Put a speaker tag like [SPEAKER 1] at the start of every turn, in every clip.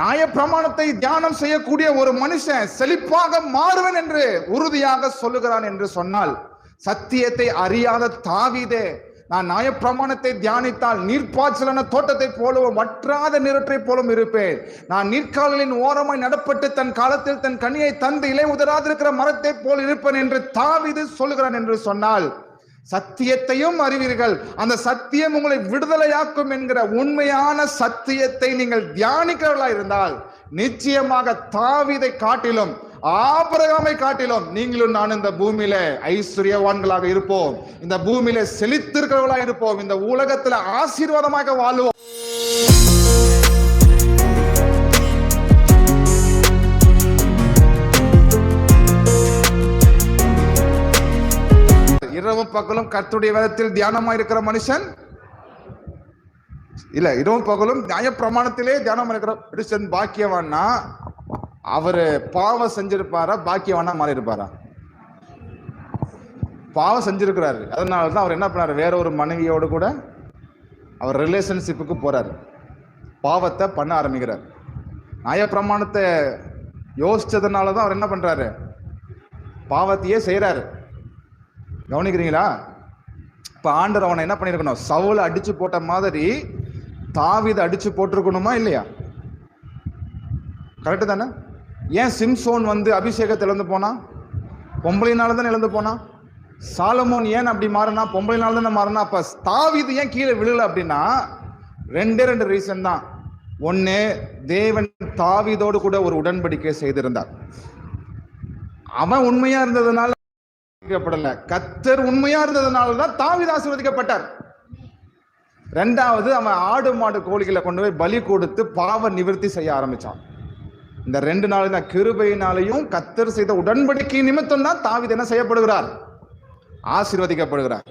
[SPEAKER 1] நியாயப்பிரமாணத்தை தியானம் செய்யக்கூடிய ஒரு மனுஷன் செழிப்பாக மாறுவன் என்று உறுதியாக சொல்லுகிறான் என்று சொன்னால், சத்தியத்தை அறியாத தாவீதே, நான் நியாயப்பிரமாணத்தை தியானித்தால் நீர்ப்பாய்ச்சலான தோட்டத்தை போலவும் வற்றாத நீரற்றை போலும் இருப்பேன். நான் நீர்க்கால்களின் ஓரமாய் நடப்பட்டு தன் காலத்தில் தன் கனியை தந்து இலை உதராதிருக்கிற மரத்தை போல் இருப்பேன் என்று தாவீது சொல்லுகிறான் என்று சொன்னால், சத்தியத்தையும் அறிவீர்கள், அந்த சத்தியம் உங்களை விடுதலையாக்கும் என்கிற உண்மையான சத்தியத்தை நீங்கள் தியானிக்கிறவர்களா இருந்தால், நிச்சயமாக தாவீதை காட்டிலும் ஆபிரகாமை காட்டிலும் நீங்களும் நான் இந்த பூமியில ஐஸ்வர்யவான்களாக இருப்போம், இந்த பூமியில செழித்திருக்கிறவர்களா இருப்போம், இந்த உலகத்துல ஆசீர்வாதமாக வாழ்வோம். இரவும் பகலும் கர்த்தருடைய வேதத்தில் தியானமா இருக்கிற மனுஷன் இல்ல, இரவும் பகலும் நியாயப்பிரமாணத்திலே தியானமா இருக்கிற மனுஷன் பாக்கியவான்னா, அவரு பாவம் செஞ்சிருப்பாரா பாக்கியவானா மாறி இருப்பாரா? பாவம் செஞ்சிருக்கிறாரு, அதனாலதான் அவர் என்ன பண்ணாரு, வேற ஒரு மனைவியோடு கூட அவர் ரிலேஷன்ஷிப்புக்கு போறாரு, பாவத்தை பண்ண ஆரம்பிக்கிறார். நியாயப்பிரமாணத்தை யோசிச்சதுனாலதான் அவர் என்ன பண்றாரு, பாவத்தையே செய்யறாரு. கவனிக்கிறீங்களா? இப்ப ஆண்டவர் அவனை என்ன பண்ணிருக்கணும், சவுலை அடிச்சு போட்ட மாதிரி தாவீதை அடிச்சு போட்டிருக்கணுமா இல்லையா? கரெக்டு தானே? ஏன் சிம்சோன் அபிஷேகத்தை இழந்து போனா? பொம்பளைனால தானே இழந்து போனா. சாலமோன் ஏன் அப்படி மாறினா? பொம்பளைனால தானே மாறினா. அப்ப தாவீது ஏன் கீழே விழல அப்படின்னா, ரெண்டு ரீசன் தான். ஒன்னு, தேவன் தாவீதோடு கூட ஒரு உடன்படிக்கை செய்திருந்தார். அவன் உண்மையா இருந்ததுனால கர்த்தர் உண்மையா இருந்ததுனாலதான் தாவீது ஆசீர்வதிக்கப்பட்டார். ரெண்டாவது, அவன் ஆடு மாடு கோழிகளை கொண்டு போய் பலி கொடுத்து பாவ நிவர்த்தி செய்ய ஆரம்பிச்சான். இந்த 2 நாள் தான் கிருபையினாலையும் கர்த்தர் செய்த உடன்படிக்கை நிமித்தம் தான் தாவீது என்ன செய்யப்படுகிறார், ஆசீர்வதிக்கப்படுகிறார்.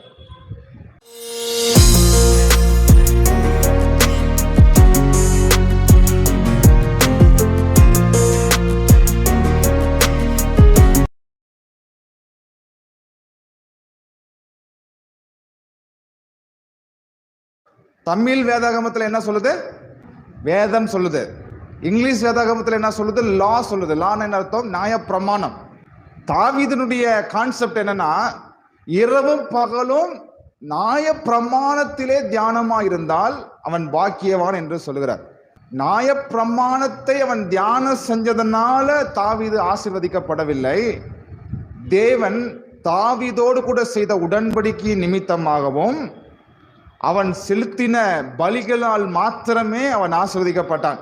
[SPEAKER 1] தமிழ் வேதாகமத்தில் என்ன சொல்லுது? வேதம் சொல்லுது. இங்கிலீஷ் வேதாகமத்தில் என்ன சொல்லுது? லா சொல்லுது. லான்னு என்ன அர்த்தம்? நியாயப்பிரமாணம். தாவீதினுடைய கான்செப்ட் என்னன்னா, இரவும் பகலும் நியாயப்பிரமாணத்திலே தியானமா இருந்தால் அவன் பாக்கியவான் என்று சொல்லுகிறார். நியாயப்பிரமாணத்தை அவன் தியானம் செஞ்சதனால தாவீது ஆசீர்வதிக்கப்படவில்லை. தேவன் தாவீதோடு கூட செய்த உடன்படிக்கை நிமித்தமாகவும் அவன் செலுத்தின பலிகளால் மாத்திரமே அவன் ஆசீர்வதிக்கப்பட்டான்.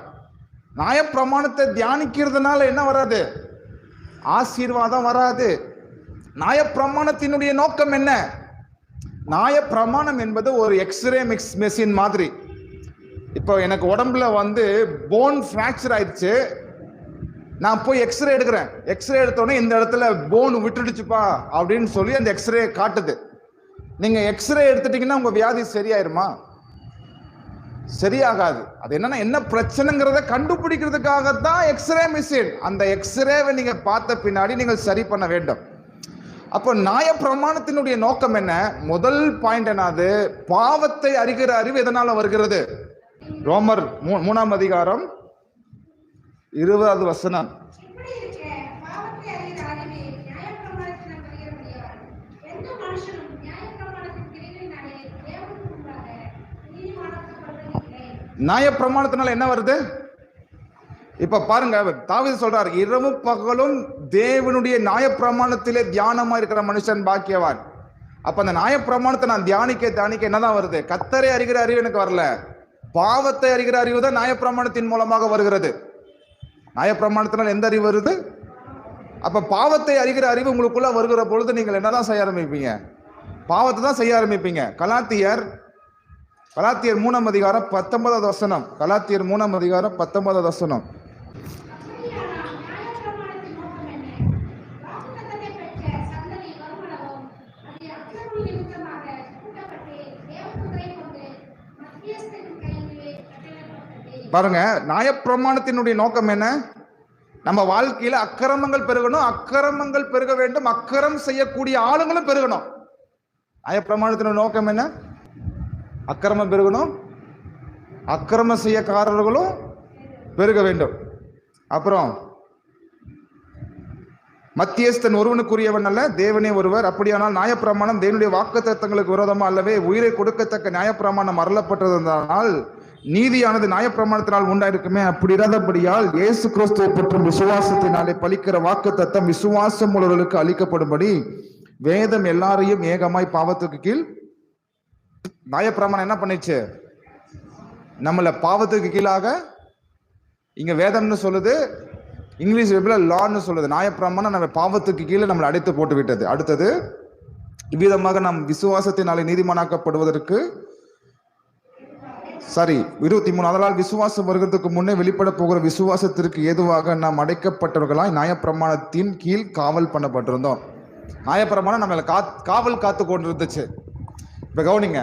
[SPEAKER 1] நியாயப்பிரமாணத்தை தியானிக்கிறதுனால என்ன வராது? ஆசீர்வாதம் வராது. நியாயப்பிரமாணத்தினுடைய நோக்கம் என்ன? நியாயப்பிரமாணம் என்பது ஒரு எக்ஸ்ரே மெஷின் மாதிரி. இப்போ எனக்கு உடம்புல போன் ஃப்ராக்சர் ஆயிடுச்சு, நான் போய் எக்ஸ்ரே எடுக்கிறேன். எக்ஸ்ரே எடுத்தோடனே இந்த இடத்துல போன் விட்டுடுச்சுப்பா அப்படின்னு சொல்லி அந்த எக்ஸ்ரே காட்டுது. நீங்க எக்ஸ்ரே எடுத்துட்டீங்கன்னா உங்க வியாதி சரியாயிருமா? சரியாகாது. அது என்ன பிரச்சனைங்கிறத கண்டுபிடிக்கிறதுக்காகத்தான் எக்ஸ்ரே மிஷின். அந்த எக்ஸ்ரேவை நீங்க பார்த்த பின்னாடி நீங்கள் சரி பண்ண வேண்டும். அப்போ நியாயப்பிரமாணத்தினுடைய நோக்கம் என்ன? முதல் பாயிண்ட் என்னது? பாவத்தை அறிகிற அறிவு எதனால வருகிறது? ரோமர் 3ஆம் அதிகாரம் 20வது வசனம். நியாயப்பிரமாணத்தினால என்ன வருது? இப்ப பாருங்க, தாவீது சொல்றார், இரவும் பகலும் தேவனுடைய நியாயப்பிரமாணத்திலே தியானமா இருக்கிற மனுஷன் பாக்கியவான். அப்ப அந்த நியாயப்பிரமாணத்தை நான் தியானிக்க என்னதான் வருது? கர்த்தரை அறிகிற அறிவு எனக்கு வரல, பாவத்தை அறிகிற அறிவு தான் நியாயப்பிரமாணத்தின் மூலமாக வருகிறது. நியாயப்பிரமாணத்தினால் எந்த அறிவு வருது? அப்ப பாவத்தை அறிகிற அறிவு உங்களுக்குள்ள வருகிற பொழுது நீங்கள் என்னதான் செய்ய ஆரம்பிப்பீங்க? பாவத்தை தான் செய்ய ஆரம்பிப்பீங்க. கலாத்தியர் 3ஆம் அதிகாரம் 19வது வசனம். கலாத்தியர் 3ஆம் அதிகாரம் 19வது வசனம். பாருங்க, நியாயப்பிரமாணத்தினுடைய நோக்கம் என்ன? நம்ம வாழ்க்கையில அக்கிரமங்கள் பெருகணும், அக்கிரமங்கள் பெருக வேண்டும், அக்கிரம் செய்யக்கூடிய ஆளுங்களும் பெருகணும். நியாயப்பிரமாணத்தினுடைய நோக்கம் என்ன? அக்கிரமம் பெருகணும், அக்கிரம செய்யக்காரர்களும் பெருக வேண்டும். அப்புறம் மத்தியஸ்தன் ஒருவனுக்குரியவன் அல்ல, தேவனே ஒருவர். அப்படியானால் நியாயப்பிரமாணம் தேவனுடைய வாக்குத்தத்தங்களுக்கு விரோதமா அல்லவே? உயிரை கொடுக்கத்தக்க நியாயப்பிரமாணம் அருளப்பட்டதனால் நீதியானது நியாயப்பிரமாணத்தினால் உண்டாயிருக்குமே. அப்படி இராதபடியால் இயேசு கிறிஸ்துவை பற்றும் விசுவாசத்தினாலே பலிக்கிற வாக்குத்தத்தம் விசுவாசம் உள்ளவர்களுக்கு அளிக்கப்படும்படி வேதம் எல்லாரையும் ஏகமாய் பாவத்துக்கு கீழ். நியாயப்பிரமாணம் என்ன பண்ணிச்சு? நம்மளை பாவத்துக்கு கீழாக, இங்க வேதம்னு சொல்லுது, இங்கிலீஷ் வெப்ல லான்னு சொல்லுது. நியாயப்பிரமாணம் நம்ம பாவத்துக்கு கீழே நம்மளை அடைத்து போட்டு விட்டது. அடுத்தது, இவ்விதமாக நாம் விசுவாசத்தினாலே நீதிமானாக்கப்படுவதற்கு 23, அதனால் விசுவாசம் வருகிறதுக்கு முன்னே வெளிப்பட போகிற விசுவாசத்திற்கு ஏதுவாக நாம் அடைக்கப்பட்டவர்களாய் நியாயப்பிரமாணத்தின் கீழ் காவல் பண்ணப்பட்டிருந்தோம். நியாயப்பிரமாணம் நம்மளை காவல் காத்து கொண்டிருந்துச்சு. இப்ப கவனிங்க,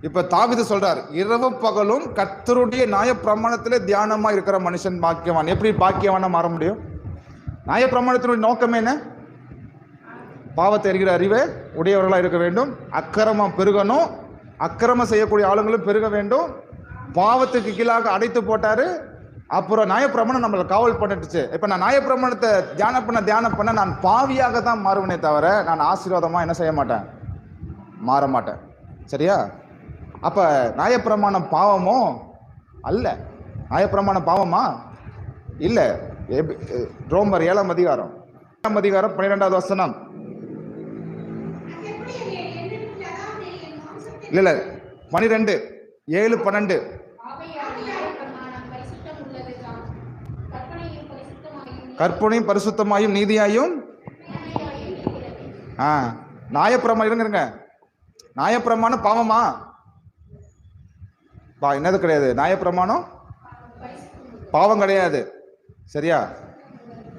[SPEAKER 1] இப்ப தாவீது சொல்றார், இரவும் பகலும் கர்த்தருடைய நியாயப்பிரமாணத்திலே தியானமா இருக்கிற மனுஷன் பாக்கியவான். எப்படி பாக்கியவானா மாற முடியும்? நியாயப்பிரமாணத்தினுடைய நோக்கம் என்ன? பாவத்தை அறிகிற அறிவை உடையவர்களா இருக்க வேண்டும், அக்கிரமம் பெருகணும், அக்கிரமம் செய்யக்கூடிய ஆளுங்களும் பெருக வேண்டும், பாவத்துக்கு கீழாக அடைத்து போட்டாரு. அப்புறம் நியாயப்பிரமாணம் நம்மளை காவல் பண்ணிட்டுச்சு. இப்ப நான் நியாயப்பிரமாணத்தை தியானம் பண்ண நான் பாவியாக தான் மாறுவனே தவிர நான் ஆசீர்வாதமா என்ன செய்ய மாட்டேன், மாற மாட்டேன். சரியா? அப்ப நியாயப்பிரமாணம் பாவமோ அல்ல. நியாயப்பிரமாணம் பாவமா இல்ல. ரோமர் 7ஆம் அதிகாரம் 12வது வசனம். இல்ல 12, 7, 12. கற்பனையும் பரிசுத்தமாயும் நீதியாயும். நியாயப்பிரமாணம் இருங்க, நியாயப்பிரமாணம் பாவமா? என்னது கிடையாது. நியாயப்பிரமாணம் பாவம் கிடையாது. சரியா?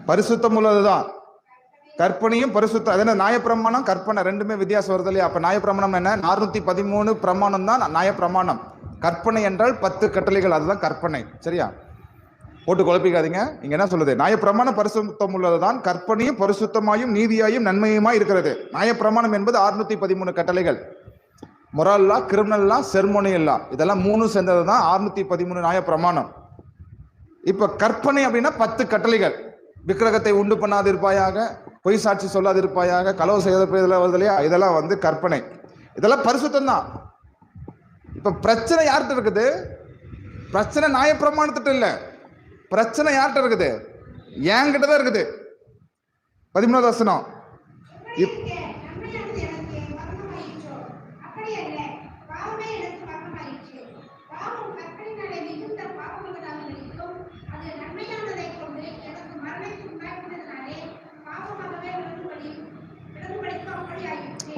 [SPEAKER 1] பரிசுத்தம் உள்ளதுதான். கற்பனையும் பரிசுத்தம். அது என்ன? நியாயப்பிரமாணம் கற்பனை ரெண்டுமே வித்தியாசம் வருது இல்லையா? அப்ப நியாயப்பிரமாணம் என்ன? 413 பிரமாணம் தான் நியாயப்பிரமாணம். கற்பனை என்றால் 10 கட்டளைகள், அதுதான் கற்பனை. சரியா? போட்டு குழப்பிக்காதீங்க. இங்க என்ன சொல்லுது? நியாயப்பிரமாணம் பரிசுத்தம் உள்ளதுதான், கற்பனையும் பரிசுத்தமாயும் நீதியாயும் நன்மையுமாய் இருக்கிறது. நியாயப்பிரமாணம் என்பது 613 கட்டளைகள். மொரல் லா, கிரிமினல் லா, செர்மோனியல் லா, இதெல்லாம் 3 சேர்ந்தது தான் 613 நியாயப்பிரமாணம். இப்ப கற்பனை அப்படின்னா 10 கட்டளைகள். விக்கிரகத்தை உண்டு பண்ணாதிருப்பாயாக, பொய் சாட்சி சொல்லாதிருப்பாயாக, களவு செய்ய, இதெல்லாம் வந்து கற்பனை. இதெல்லாம் பரிசுத்தம் தான். இப்ப பிரச்சனை யார்கிட்ட இருக்குது? பிரச்சனை நியாயப்பிரமாணத்திட்ட இல்ல, பிரச்சனை யார்கிட்ட இருக்குது? என்கிட்ட தான் இருக்குது. 13வது வசனம்.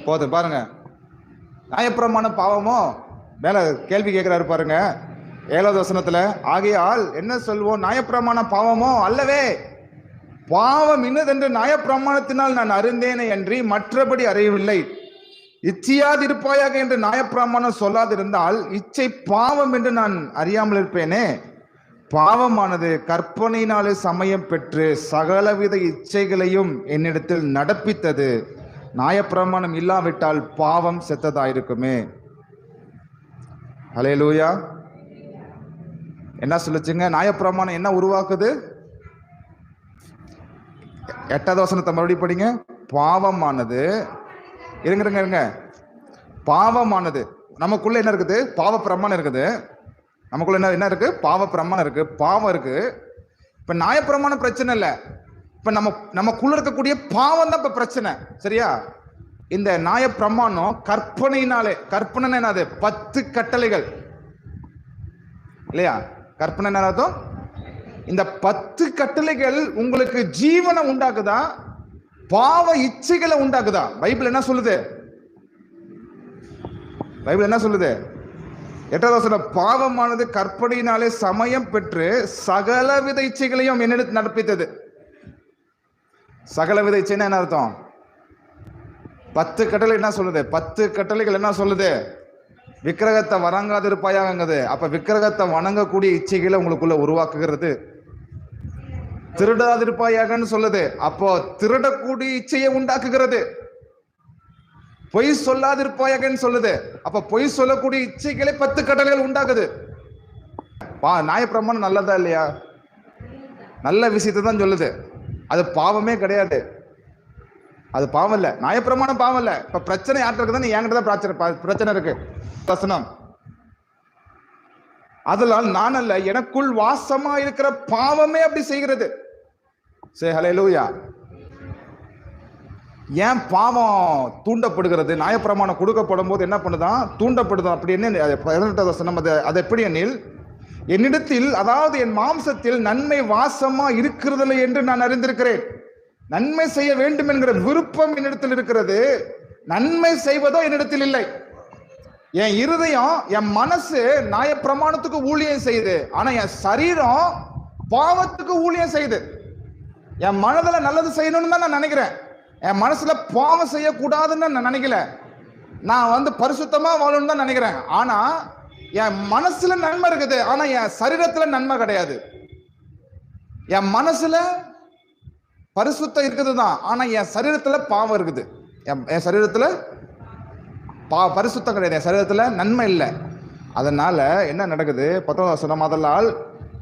[SPEAKER 1] போதும் பாருங்க, நியாயப்பிரமாணம் பாவமோ? மேல கேள்வி கேட்கிறாரு பாருங்க 7வது வசனத்துல. ஆகையால் என்ன சொல்வோம்? நியாயப்பிரமாணம் பாவமோ? அல்லவே. பாவம் இன்னதென்று நியாயப்பிரமாணத்தினால் நான் அறிந்தேனே அன்றி மற்றபடி அறியவில்லை. இச்சையாதிருப்பாயாக என்று நியாயப்பிரமாணம் சொல்லாதிருந்தால் இச்சை பாவம் என்று நான் அறியாமல் இருப்பேனே. பாவமானது கற்பனையினாலே சமயம் பெற்று சகலவித இச்சைகளையும் என்னிடத்தில் நடப்பித்தது. நியாயப்பிரமாணம் இல்லாவிட்டால் பாவம் செத்ததாயிருக்குமே. ஹல்லேலூயா. என்ன சொல்லுச்சுங்க? நியாயப்பிரமாணம் என்ன உருவாக்குது? 8வது வசனத்தை மறுபடியும் படிங்க. பாவமானது, இருங்க, பாவமானது நமக்குள்ள என்ன இருக்குது? பாவ பிரமாணம் இருக்குது. நமக்குள்ள என்ன இருக்கு? பாவ பிரமாணம் இருக்கு, பாவம் இருக்கு. இப்ப நியாயப்பிரமாணம் பிரச்சனை இல்லை. இப்ப நமக்குள்ள இருக்கக்கூடிய பாவம் தான் இப்ப பிரச்சனை. சரியா? இந்த நியாயப்பிரமாணம் கற்பனையினாலே, கற்பனை என்னது? 10 கட்டளைகள் இல்லையா? கற்பனை என்னதும் இந்த 10 கட்டளைகள் உங்களுக்கு ஜீவனை உண்டாக்குதா, பாவ இச்சைகளை உண்டாக்குதா? பைபிள் என்ன சொல்லுது? பைபிள் என்ன சொல்லுது? 8வது வசனம். பாவமானது கற்பனையினாலே சமயம் பெற்று சகலவித இச்சைகளையும் என்னிடத்தில் நடப்பித்தது. சகலவித இச்சைன்னா என்ன அர்த்தம்? 10 கட்டளை என்ன சொல்லுது? 10 கட்டளைகள் என்ன சொல்லுது? விக்கிரகத்தை வணங்காது இருப்பாயாங்கிறது. அப்ப விக்கிரகத்தை வணங்கக்கூடிய இச்சைகளை உங்களுக்குள்ள உருவாக்குகிறது. திருடாதிருப்பாயாகன்னு சொல்லுது, அப்போ திருடக்கூடிய இச்சையை உண்டாக்குகிறது. பொய் சொல்லாதிருப்பாயாகன்னு சொல்லுது, அப்ப பொய் சொல்லக்கூடிய இச்சைகளை 10 கட்டளைகள் உண்டாக்குது. நியாயப்பிரமாணம் நல்லதா இல்லையா? நல்ல விஷயத்தை தான் சொல்லுது. அது பாவமே கிடையாது, அது பாவம் இல்ல. நியாயப்பிரமாணம் பாவம் இல்ல. இப்ப பிரச்சனை யார்கிட்ட இருக்குதுன்னு என்கிட்ட தான் பிரச்சனை இருக்கு. வசனம், அதனால் நான் அல்ல, எனக்குள் வாசமா இருக்கிற பாவமே அப்படி செய்கிறது. சே ஹல்லேலூயா. ஏன் பாவம் தூண்டப்படுகிறது? நியாயப்பிரமாணம் கொடுக்கப்படும் போது என்ன பண்ணுதான்? தூண்டப்படுது. அப்படி என்ன? 18 வசனம், அது எப்படி எனில், என்னிடத்தில், அதாவது என் மாம்சத்தில் நன்மை வாசமா இருக்கிறதில்லை என்று நான் அறிந்திருக்கிறேன். நன்மை செய்ய வேண்டும் என்கிற விருப்பம் என்னிடத்தில் இருக்கிறது, நன்மை செய்வதோ என்னிடத்தில் இல்லை. என் இருதயம், என் மனசு நியாயப்பிரமாணத்துக்கு ஊழியம் செய்யுது, ஆனா என் சரீரம் பாவத்துக்கு ஊழியம் செய்யுது. என் மனதுல நல்லது செய்யணும்னு தான் நான் நினைக்கிறேன், என் மனசுல பாவம் செய்யக்கூடாதுன்னு நான் நினைக்கல. நான் பரிசுத்தமா வாழணும்னு தான் நினைக்கிறேன். ஆனா என் மனசுல நன்மை இருக்குது, ஆனா என் சரீரத்துல நன்மை கிடையாது. என் மனசுல பரிசுத்தம் இருக்குது தான், ஆனா என் சரீரத்துல பாவம் இருக்குது. என் சரீரத்துல பரிசுத்தம் கிடையாது, என் சரீரத்துல நன்மை இல்லை. அதனால என்ன நடக்குது? 19 வசனம், அதனால்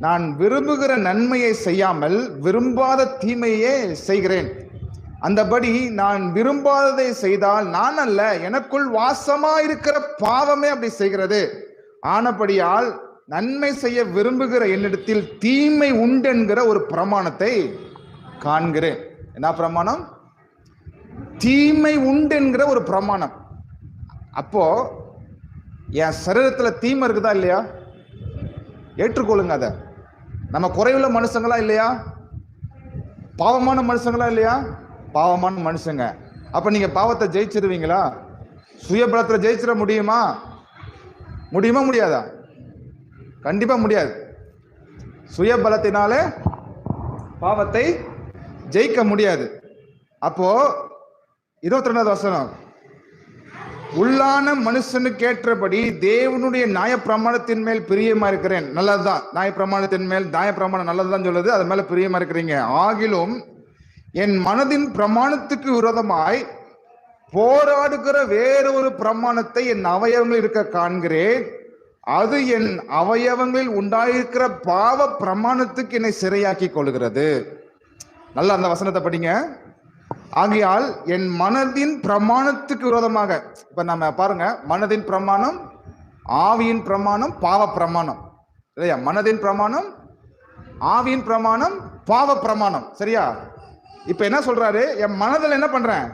[SPEAKER 1] நான் விரும்புகிற நன்மையை செய்யாமல் விரும்பாத தீமையே செய்கிறேன். அந்தபடி நான் விரும்பாததை செய்தால் நான் அல்ல, எனக்குள் வாசமா இருக்கிற பாவமே அப்படி செய்கிறது. ஆனபடியால் நன்மை செய்ய விரும்புகிற என்னிடத்தில் தீமை உண்டென்கிற ஒரு பிரமாணத்தை காண்கிறேன். என்ன பிரமாணம்? தீமை உண்டென்கிற ஒரு பிரமாணம். அப்போ என் சரீரத்துல தீமை இருக்குதா இல்லையா? ஏற்றுக்கொள்ளுங்க. அதை நம்ம குறைவுள்ள மனுஷங்களா இல்லையா? பாவமான மனுஷங்களா இல்லையா? பாவமான மனுஷங்க. அப்ப நீங்க பாவத்தை ஜெயிச்சிருவீங்களா? சுயபலத்துல ஜெயிச்சிட முடியுமா? முடியுமா? முடியாதா? கண்டிப்பா முடியாது. சுயபலத்தினாலே பாவத்தை ஜெயிக்க முடியாது. அப்போ 22 வசனம், உள்ளான மனுஷனுக்கு ஏற்றபடி தேவனுடைய நியாயப்பிரமாணத்தின் மேல் பிரியமா இருக்கிறேன். நல்லதுதான், நியாயப்பிரமாணத்தின் மேல், நியாயப்பிரமாணம் நல்லதுதான் சொல்லுது, அது மேல பிரியமா இருக்கிறீங்க. ஆகிலும் என் மனதின் பிரமாணத்துக்கு விரோதமாய் போராடுகிற வேறொரு பிரமாணத்தை என் அவயவங்களில் இருக்க காண்கிறேன். அது என் அவயவங்களில் உண்டாயிருக்கிற பாவ பிரமாணத்துக்கு என்னை சிறையாக்கி கொள்கிறது. நல்லா அந்த வசனத்தை படிங்க. ஆகையால் என் மனதின் பிரமாணத்துக்கு விரோதமாக, இப்ப நம்ம பாருங்க, மனதின் பிரமாணம், ஆவியின் பிரமாணம், பாவ பிரமாணம், சரியா? மனதின் பிரமாணம், ஆவியின் பிரமாணம், பாவ பிரமாணம், சரியா? இப்ப என்ன சொல்றாரு? என் மனதில் என்ன பண்றேன்?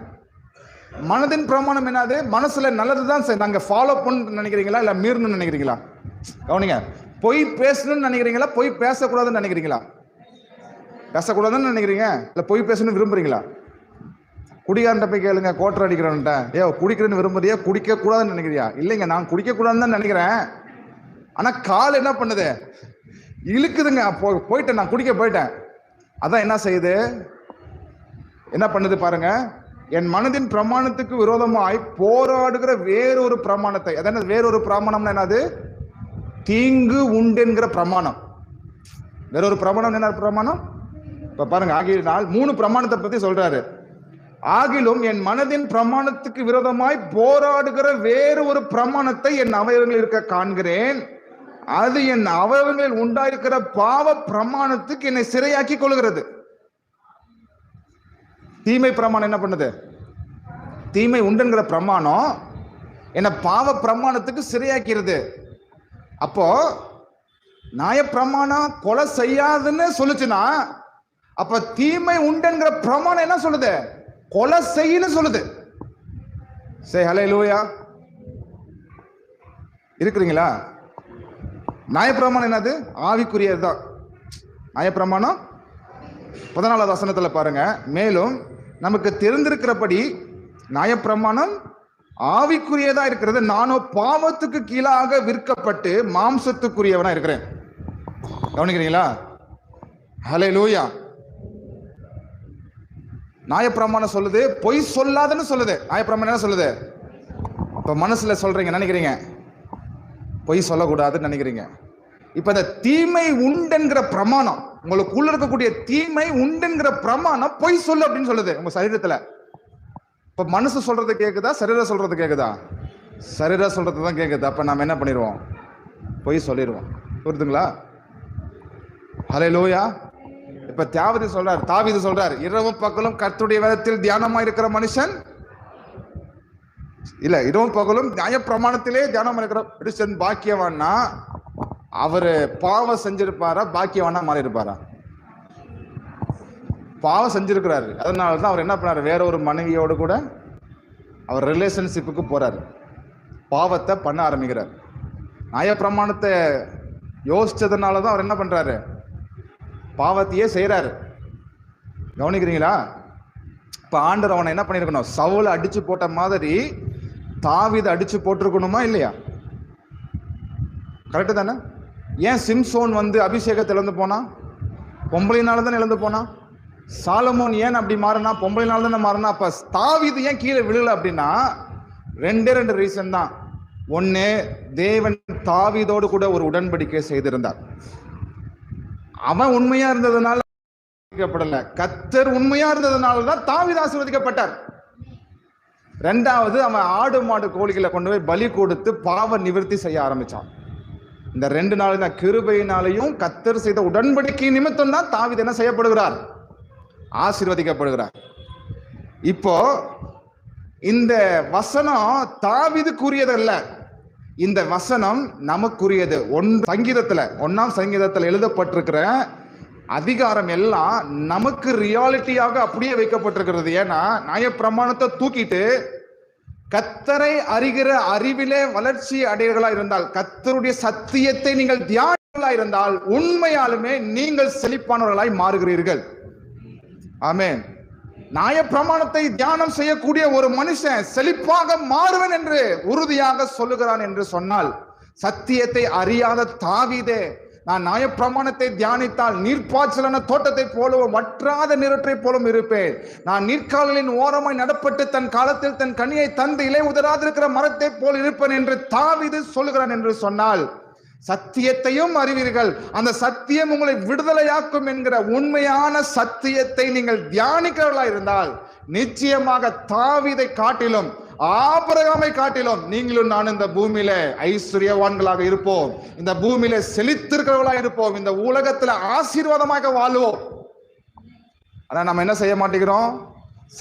[SPEAKER 1] மனதின் பிரமாணம் என்னது? மனசுல நல்லதுதான் நாங்க ஃபாலோ பண்ணு நினைக்கிறீங்களா, இல்ல மீறணும்னு நினைக்கிறீங்களா? கவனிங்க. பொய் பேசணும்னு நினைக்கிறீங்களா, பொய் பேசக்கூடாதுன்னு நினைக்கிறீங்களா? பேசக்கூடாதுன்னு நினைக்கிறீங்க, இல்ல பொய் பேசணும்னு விரும்புறீங்களா? குடிகாரன் போய் கேளுங்க, கோட்டர் அடிக்கிறவன்ட்ட, குடிக்கிறேன்னு விரும்புறியா, குடிக்க கூடாதுன்னு நினைக்கிறியா? இல்லைங்க, நான் குடிக்க கூடாதுன்னு தான் நினைக்கிறேன், ஆனா கால் என்ன பண்ணுது? இழுக்குதுங்க. போயிட்டேன், நான் குடிக்க போயிட்டேன். அதான் என்ன செய்யுது? என்ன பண்ணுது பாருங்க. என் மனதின் பிரமாணத்துக்கு விரோதமாய் போராடுகிற வேறொரு பிரமாணத்தை, அதான வேறொரு பிரமாணம்னா என்னது? தீங்கு உண்டென்கிற பிரமாணம். வேறொரு பிரமாணம் என்ன பிரமாணம்? இப்ப பாருங்க, ஆகினால் 3 பிரமாணத்தை பத்தி சொல்றாரு. ஆகிலும் என் மனதின் பிரமாணத்துக்கு விரோதமாய் போராடுகிற வேறு ஒரு பிரமாணத்தை என் அவயவங்களில் இருக்க காண்கிறேன். அது என் அவயவங்களில் உண்டாயிருக்கிற பாவ பிரமாணத்துக்கு என்னை சிறையாக்கி கொள்கிறது. தீமை பிரமாணம் என்ன பண்ணுது? தீமை உண்டுங்கிற பிரமாணம் என்ன பாவ பிரமாணத்துக்கு சிறையாக்கிறது. அப்போ நியாயப்பிரமாணம் கொலை செய்யாதுன்னு சொல்லுச்சுன்னா, அப்ப தீமை உண்டுங்கிற பிரமாணம் என்ன சொல்லுது? கொலை செய்யன்னு சொல்லுது. சே ஹல்லேலூயா. இருக்கிறீங்களா? நியாயப்பிரமாணம் என்னது? ஆவிக்குரியதுதான் நியாயப்பிரமாணம். 14வது வசனத்துல பாருங்க, மேலும் நமக்கு தெரிந்திருக்கிறபடி நியாயப்பிரமாணம் ஆவிக்குரியதா இருக்கிறது, நானோ பாவத்துக்கு கீழாக விற்கப்பட்டு மாம்சத்துக்குரியவனா இருக்கிறேன். கவனிக்கிறீங்களா? ஹல்லேலூயா. நியாயப்பிரமாணம் சொல்லுது பொய் சொல்லாதுன்னு சொல்லுது. நியாயப்பிரமாணம் என்ன சொல்லுது? இப்ப மனசுல சொல்றீங்க, நினைக்கிறீங்க, பொய் சொல்லக்கூடாதுன்னு நினைக்கிறீங்க. இப்ப இந்த தீமை உண்டென்கிற பிரமாணம், உங்களுக்குள்ள இருக்கக்கூடிய தீமை உண்டென்கிற பிரமாணம் பொய் சொல்லு அப்படின்னு சொல்லுது உங்க சரீரத்துல. இப்ப மனசு சொல்றது கேக்குதா, சரீரம் சொல்றது கேக்குதா? சரீரம் சொல்றது தான் கேக்குது. அப்ப நாம என்ன பண்ணிடுவோம்? பொய் சொல்லிடுவோம். புரியுதுங்களா? ஹல்லேலூயா. இப்ப தாவீது சொல்றார், இரவும் பகலும் கர்த்தருடைய வேதத்தில் தியானமா இருக்கிற மனுஷன் இல்ல, இரவும் பகலும் நியாய பிரமாணத்திலே தியானம் இருக்கிற மனுஷன் பாக்கியவான்னா, அவரு பாவம் செஞ்சிருப்பாரா, பாக்கியவானா மாறி இருப்பாரா? பாவம் செஞ்சிருக்கிறாரு. அதனாலதான் அவர் என்ன பண்ணாரு, வேற ஒரு மனைவியோடு கூட அவர் ரிலேஷன்ஷிப்புக்கு போறாரு, பாவத்தை பண்ண ஆரம்பிக்கிறார். நியாய பிரமாணத்தை யோசிச்சதுனாலதான் அவர் என்ன பண்றாரு, பாவத்தையே செய்யறாரு. கவனிக்கிறீங்களா? இப்ப ஆண்டவர் அவனை என்ன பண்ணிருக்கணும், சவுலை அடிச்சு போட்ட மாதிரி தாவீதை அடிச்சு போட்டிருக்கணுமா இல்லையா? கரெக்டு தானே? ஏன் சிம்சோன் அபிஷேகத்தை இழந்து போனா? பொம்பளைனால தானே இழந்து போனா. சாலமோன் ஏன் அப்படி மாறினா? பொம்பளைனால தானே மாறினா. அப்ப தாவீது ஏன் கீழே விழல அப்படின்னா, ரெண்டு ரீசன் தான். ஒன்னு, தேவன் தாவீதோடு கூட ஒரு உடன்படிக்கை செய்திருந்தார். அவன் உண்மையா இருந்ததுனால கர்த்தர் உண்மையா இருந்ததுனாலதான் தாவீது ஆசீர்வதிக்கப்பட்டார். ரெண்டாவது, அவன் ஆடு மாடு கோழிகளை கொண்டு போய் பலி கொடுத்து பாவ நிவர்த்தி செய்ய ஆரம்பிச்சான். இந்த 2 நாள் தான் கிருபையினாலையும் கர்த்தர் செய்த உடன்படிக்கை நிமித்தம் தான் தாவீது என்ன செய்யப்படுகிறார், ஆசீர்வதிக்கப்படுகிறார். இப்போ இந்த வசனம் தாவீதுக்குரியதல்ல, இந்த வசனம் நமக்குரியது. சங்கீதத்துல 1ஆம் சங்கீதத்துல எழுதப்பட்டிருக்கிற அதிகாரம் எல்லாம் நமக்கு ரியாலிட்டியாக அப்படியே வைக்கப்பட்டிருக்கிறது. ஏன்னா நியாயப்பிரமாணத்தை தூக்கிட்டு கர்த்தரை அறிகிற அறிவிலே வளர்ச்சி அடையர்களா இருந்தால், கர்த்தருடைய சத்தியத்தை நீங்கள் தியானங்களா இருந்தால், உண்மையாலுமே நீங்கள் செழிப்பானவர்களாய் மாறுகிறீர்கள். ஆமென். நியாயப்பிரமாணத்தை தியானம் செய்யக்கூடிய ஒரு மனுஷன் செழிப்பாக மாறுவன் என்று உறுதியாக சொல்லுகிறான் என்று சொன்னால், சத்தியத்தை அறியாத தாவீதே, நான் நியாயப்பிரமாணத்தை தியானித்தால் நீர்ப்பாய்ச்சலான தோட்டத்தை போலவும் வற்றாத நீரற்றை போலும் இருப்பேன். நான் நீர்க்கால்களின் ஓரமாய் நடப்பட்டு தன் காலத்தில் தன் கனியை தந்து இலை உதராதிருக்கிற மரத்தை போல் இருப்பேன் என்று தாவீது சொல்லுகிறான் என்று சொன்னால், சத்தியத்தையும் அறிவீர்கள், அந்த சத்தியம் உங்களை விடுதலையாக்கும் என்கிற உண்மையான சத்தியத்தை நீங்கள் தியானிக்கிறவர்களா இருந்தால், நிச்சயமாக தாவீதை காட்டிலும் ஆபிரகாமை காட்டிலும் நீங்களும் நான் இந்த பூமியில ஐஸ்வர்யவான்களாக இருப்போம், இந்த பூமியில செழித்திருக்கிறவர்களாக இருப்போம், இந்த உலகத்துல ஆசீர்வாதமாக வாழ்வோம். ஆனா நம்ம என்ன செய்ய மாட்டேங்கிறோம்,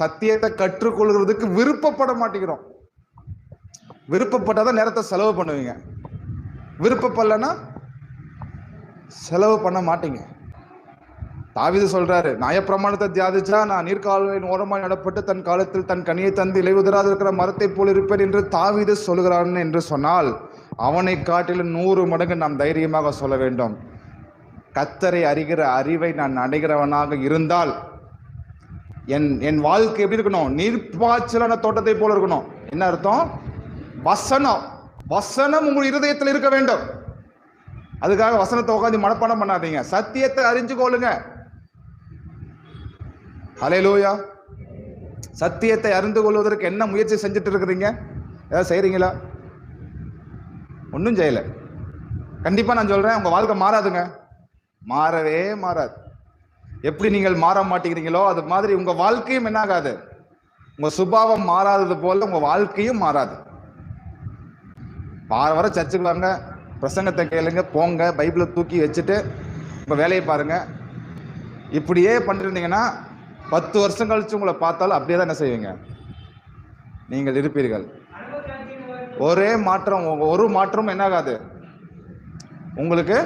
[SPEAKER 1] சத்தியத்தை கற்றுக்கொள்கிறதுக்கு விருப்பப்பட மாட்டேங்கிறோம். விருப்பப்பட்டாதான் நேரத்தை செலவு பண்ணுவீங்க, விருப்பப்படலன்னா செலவு பண்ண மாட்டீங்க. தாவீது சொல்றாரு, நியாயப்பிரமாணத்தை தியானிச்சா நான் நீர்க்கால்களின் ஓரமாய் நடப்பட்டு தன் காலத்தில் தன் கனியை தந்து இலை உதராது இருக்கிற மரத்தை போல் இருப்பேன் என்று தாவீது சொல்லுகிறான் என்று சொன்னால், அவனை காட்டிலும் 100 மடங்கு நாம் தைரியமாக சொல்ல வேண்டும், கர்த்தரை அறிகிற அறிவை நான் அடைகிறவனாக இருந்தால் என் வாழ்க்கை எப்படி இருக்கணும், நீர்ப்பாய்ச்சலான தோட்டத்தை போல இருக்கணும். என்ன அர்த்தம்? வசனம் உங்கள் இருதயத்தில் இருக்க வேண்டும். அதுக்காக வசனத்தை உட்காந்து மனப்பாடம் பண்ணாதீங்க, சத்தியத்தை அறிஞ்சு கொள்ளுங்க. ஹல்லேலூயா. சத்தியத்தை அறிந்து கொள்வதற்கு என்ன முயற்சி செஞ்சுட்டு இருக்கிறீங்க? ஏதாவது செய்றீங்களா? ஒன்றும் செய்யல. கண்டிப்பா நான் சொல்றேன், உங்க வாழ்க்கை மாறாதுங்க, மாறவே மாறாது. எப்படி நீங்கள் மாற மாட்டேங்கிறீங்களோ அது மாதிரி உங்க வாழ்க்கையும் என்ன ஆகாது, உங்க சுபாவம் மாறாதது போல உங்க வாழ்க்கையும் மாறாது. வர சர்ச்சுக்கு வாங்க, பிரசங்கத்தை கேளுங்க, போங்க, பைபிளை தூக்கி வச்சுட்டு இப்போ வேலையை பாருங்க. இப்படியே பண்ணிருந்தீங்கன்னா 10 வருஷம் கழிச்சு உங்களை பார்த்தாலும் அப்படியே தான் என்ன செய்வீங்க, நீங்கள் இருப்பீர்கள். ஒரு மாற்றம் என்ன ஆகாது உங்களுக்கு